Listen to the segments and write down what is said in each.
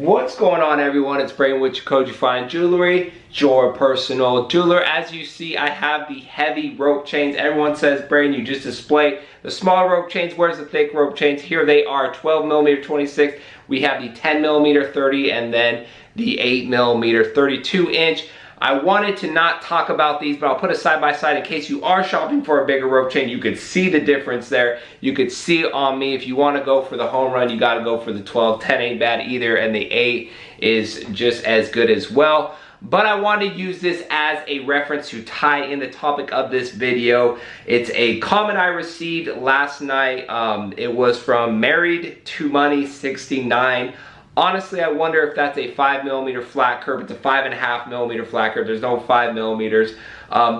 What's going on, everyone? It's Braden with Jacoje Fine Jewelry, your personal jeweler. As you see, I have the heavy rope chains. Everyone says, Braden, you just display the small rope chains. Where's the thick rope chains? Here they are, 12 millimeter 26. We have the 10 millimeter 30 and then the 8 millimeter 32 inch. I wanted to not talk about these, but I'll put a side by side in case you are shopping for a bigger rope chain. You could see the difference there. You could see it on me. If you want to go for the home run, you got to go for the 12. 10 ain't bad either, and the 8 is just as good as well. But I want to use this as a reference to tie in the topic of this video. It's a comment I received last night. It was from Married to Money 69. Honestly, I wonder if that's a 5 millimeter flat curve. It's a 5.5 millimeter flat curve. There's no 5 millimeters.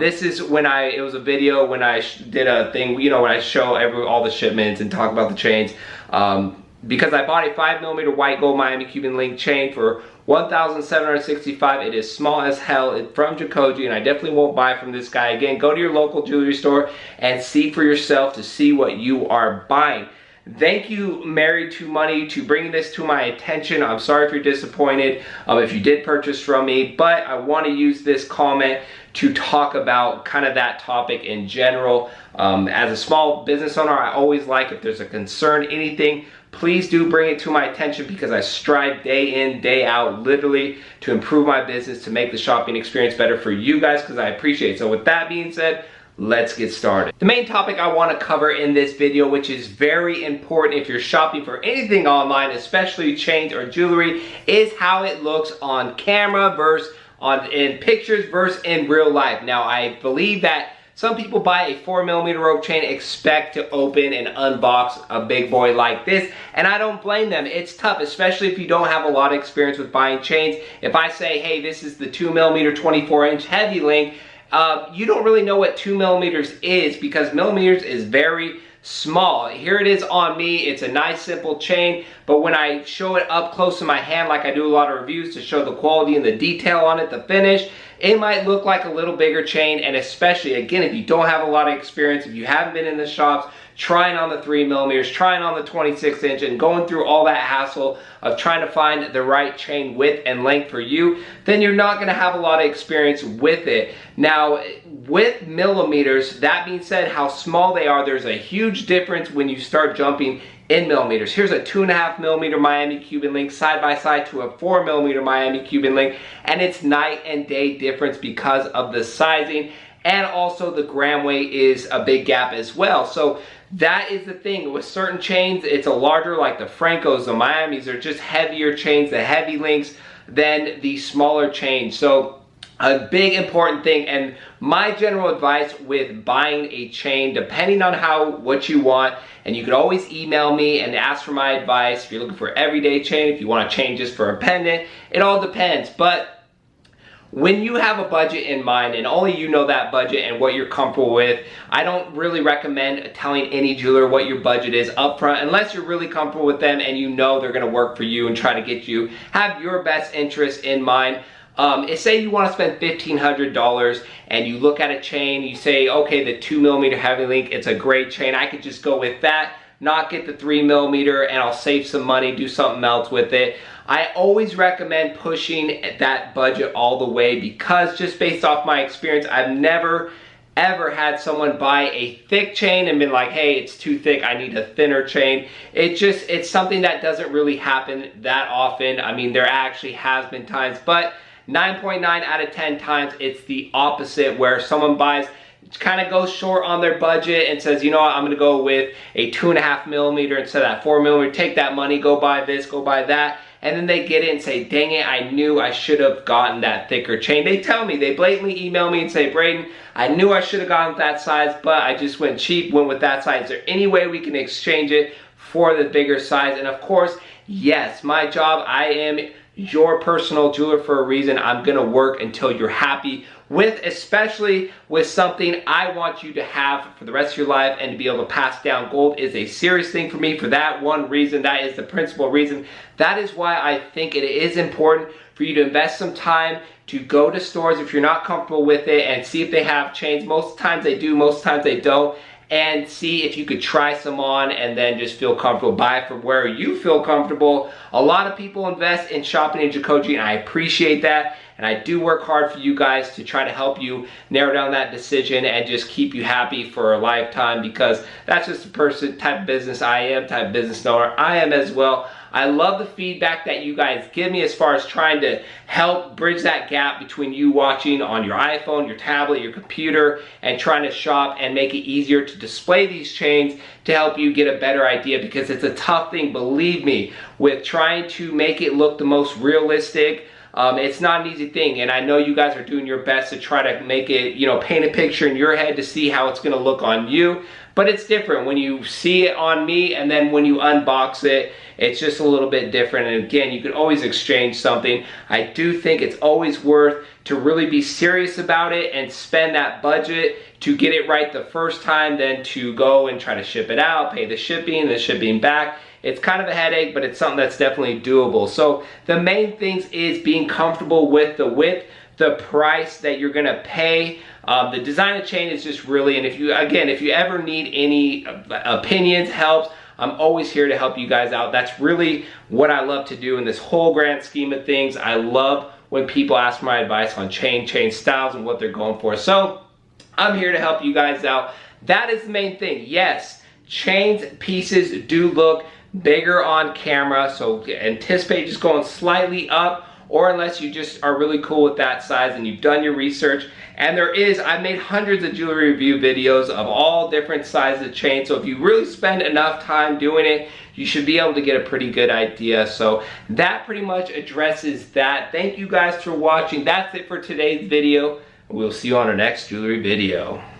This is when it was a video when I did a thing, you know, when I show all the shipments and talk about the chains. Because I bought a 5 millimeter white gold Miami Cuban link chain for $1,765. It is small as hell. It's from Jacoje, and I definitely won't buy from this guy. Again, go to your local jewelry store and see for yourself to see what you are buying. Thank you, Married to Money, to bringing this to my attention. I'm sorry if you're disappointed if you did purchase from me, but I want to use this comment to talk about kind of that topic in general. As a small business owner, I always like, if there's a concern, anything, please do bring it to my attention, because I strive day in, day out, literally, to improve my business, to make the shopping experience better for you guys, because I appreciate it. So with that being said, let's get started. The main topic I want to cover in this video, which is very important if you're shopping for anything online, especially chains or jewelry, is how it looks on camera versus in pictures versus in real life. Now, I believe that some people buy a 4 millimeter rope chain, expect to open and unbox a big boy like this, and I don't blame them. It's tough, especially if you don't have a lot of experience with buying chains. If I say, hey, this is the 2 millimeter 24 inch heavy link, you don't really know what 2 millimeters is, because millimeters is very small. Here it is on me. It's a nice simple chain, but when I show it up close to my hand, like I do a lot of reviews to show the quality and the detail on it, the finish, it might look like a little bigger chain. And especially, again, if you don't have a lot of experience, if you haven't been in the shops trying on the 3 millimeters, trying on the 26 inch, and going through all that hassle of trying to find the right chain width and length for you, then you're not going to have a lot of experience with it. Now, with millimeters, that being said, how small they are, there's a huge difference when you start jumping in millimeters. Here's a 2.5 millimeter Miami Cuban link side by side to a 4 millimeter Miami Cuban link, and it's night and day difference because of the sizing, and also the gram weight is a big gap as well. So that is the thing with certain chains. It's a larger, like the Francos, the Miamis are just heavier chains, the heavy links, than the smaller chains. So a big important thing, and my general advice with buying a chain, depending on what you want, and you could always email me and ask for my advice if you're looking for everyday chain, if you want to change this for a pendant, it all depends. But when you have a budget in mind, and only you know that budget and what you're comfortable with, I don't really recommend telling any jeweler what your budget is upfront, unless you're really comfortable with them and you know they're going to work for you and try to get you, have your best interest in mind. Say you want to spend $1,500 and you look at a chain, you say, okay, the 2 millimeter heavy link, it's a great chain, I could just go with that, not get the 3 millimeter, and I'll save some money, do something else with it. I always recommend pushing that budget all the way, because just based off my experience, I've never ever had someone buy a thick chain and been like, hey, it's too thick, I need a thinner chain. It's something that doesn't really happen that often. I mean, there actually has been times, but 9.9 out of 10 times it's the opposite, where someone buys, kind of goes short on their budget and says, you know what, I'm going to go with a 2.5 millimeter instead of that 4 millimeter, take that money, go buy this, go buy that, and then they get it and say, dang it, I knew I should have gotten that thicker chain. They tell me, they blatantly email me and say, Braden, I knew I should have gotten that size, but I just went cheap, went with that size. Is there any way we can exchange it for the bigger size? And of course, yes, my job, I am your personal jeweler for a reason. I'm gonna work until you're happy with, especially with something I want you to have for the rest of your life, and to be able to pass down. Gold is a serious thing for me for that one reason. That is the principal reason. That is why I think it is important for you to invest some time to go to stores if you're not comfortable with it and see if they have chains. Most times they do, most times they don't. and see if you could try some on and then just feel comfortable. Buy from where you feel comfortable. A lot of people invest in shopping in Jacoje, and I appreciate that. And I do work hard for you guys to try to help you narrow down that decision and just keep you happy for a lifetime, because that's just the type of business I am, type of business owner I am as well. I love the feedback that you guys give me as far as trying to help bridge that gap between you watching on your iPhone, your tablet, your computer, and trying to shop and make it easier to display these chains to help you get a better idea, because it's a tough thing, believe me, with trying to make it look the most realistic. It's not an easy thing, and I know you guys are doing your best to try to make it, you know, paint a picture in your head to see how it's going to look on you. But it's different when you see it on me, and then when you unbox it, it's just a little bit different. And again, you can always exchange something. I do think it's always worth to really be serious about it and spend that budget to get it right the first time, than to go and try to ship it out, pay the shipping back. It's kind of a headache, but it's something that's definitely doable. So the main things is being comfortable with the width, the price that you're gonna pay. The design of chain is just really, and if you ever need any opinions, helps, I'm always here to help you guys out. That's really what I love to do in this whole grand scheme of things. I love when people ask my advice on chain styles and what they're going for. So I'm here to help you guys out. That is the main thing. Yes, chains pieces do look bigger on camera, so anticipate just going slightly up, or unless you just are really cool with that size and you've done your research. And I've made hundreds of jewelry review videos of all different sizes of chains, so if you really spend enough time doing it, you should be able to get a pretty good idea. So that pretty much addresses that. Thank you guys for watching. That's it for today's video. We'll see you on our next jewelry video.